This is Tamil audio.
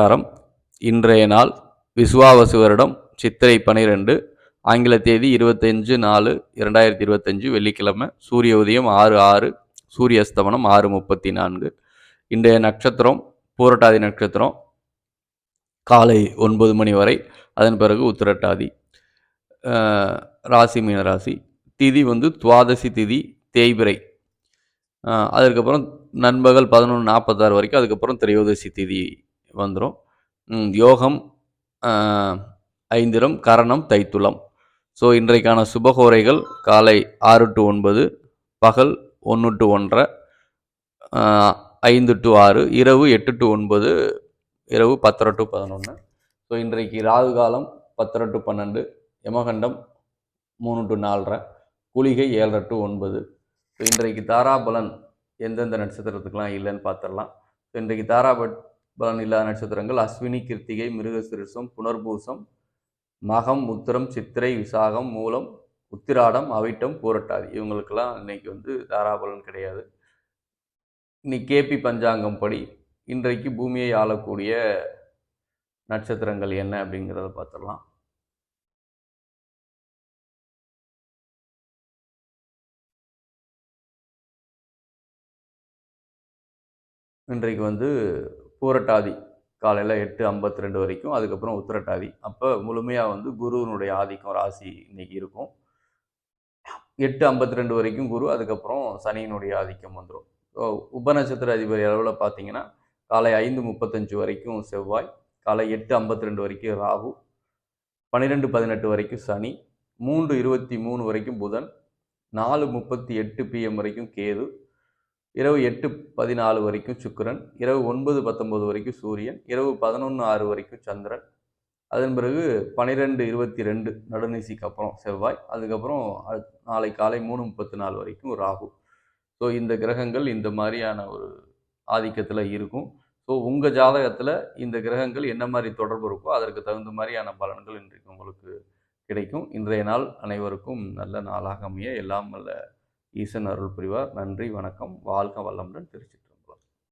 வாரம் இன்றைய நாள் விசுவாவசு வருடம் சித்திரை 12 ஆங்கில தேதி 25/4/2025 வெள்ளிக்கிழமை. சூரிய உதயம் 6:06, சூரிய அஸ்தமனம் 6:34. இன்றைய நட்சத்திரம் பூரட்டாதி நட்சத்திரம் காலை 9 மணி வரை, அதன் பிறகு உத்திரட்டாதி. ராசி மீன ராசி. திதி துவாதசி திதி தேய்பிறை. அதுக்கப்புறம் நண்பகல் 11:46 வரைக்கும், அதுக்கப்புறம் திரையோதசி திதி வந்துடும். யோகம் ஐந்திரம், கரணம் தைத்துளம். ஸோ இன்றைக்கான சுபகோரைகள் காலை 6 to 9, பகல் 1 to 1:30, 5 to 6, இரவு 8 to 9, இரவு 10:30 to 11. ஸோ இன்றைக்கு ராகு காலம் 10:30 to 12, யமகண்டம் 3 to 4:30, குளிகை 7:30 to 9. ஸோ இன்றைக்கு தாராபலன் எந்தெந்த நட்சத்திரத்துக்கெலாம் இல்லைன்னு பார்த்துடலாம். ஸோ இன்றைக்கு பலன் இல்லாத நட்சத்திரங்கள் அஸ்வினி, கிருத்திகை, மிருகசிருஷம், புனர்பூசம், மகம், உத்திரம், சித்திரை, விசாகம், மூலம், உத்திராடம், அவிட்டம், பூரட்டாதி. இவங்களுக்கெல்லாம் இன்னைக்கு தாராபலன் கிடையாது. இன்னைக்கு கேபி பஞ்சாங்கம் படி இன்றைக்கு பூமியை ஆளக்கூடிய நட்சத்திரங்கள் என்ன அப்படிங்கிறத பார்த்துடலாம். இன்றைக்கு பூரட்டாதி காலையில் 8:52 வரைக்கும், அதுக்கப்புறம் உத்திரட்டாதி. அப்போ முழுமையாக குருவினுடைய ஆதிக்கம் ராசி இன்னைக்கு இருக்கும். 8:52 வரைக்கும் குரு, அதுக்கப்புறம் சனியினுடைய ஆதிக்கம் வந்துடும். உபநட்சத்திர அதிபதி அளவில் பார்த்தீங்கன்னா காலை 5:35 வரைக்கும் செவ்வாய், காலை 8:52 வரைக்கும் ராகு, 12:18 வரைக்கும் சனி, 3:23 வரைக்கும் புதன், 4:38 PM வரைக்கும் கேது, இரவு 8:14 வரைக்கும் சுக்கிரன், இரவு 9:19 வரைக்கும் சூரியன், இரவு 11:06 வரைக்கும் சந்திரன், அதன் பிறகு 12:22 நடுநிசிக்கு அப்புறம் செவ்வாய், அதுக்கப்புறம் நாளை காலை 3:34 வரைக்கும் ராகு. ஸோ இந்த கிரகங்கள் இந்த மாதிரியான ஒரு ஆதிக்கத்தில் இருக்கும். ஸோ உங்கள் ஜாதகத்தில் இந்த கிரகங்கள் என்ன மாதிரி தொடர்பு இருக்கோ அதற்கு தகுந்த மாதிரியான பலன்கள் இன்றைக்கு உங்களுக்கு கிடைக்கும். இன்றைய நாள் அனைவருக்கும் நல்ல நாளாக அமைய எல்லாம் வல்ல ஈசன் அருள் புரிவார். நன்றி, வணக்கம், வாழ்க வளமுடன். திருச்சி.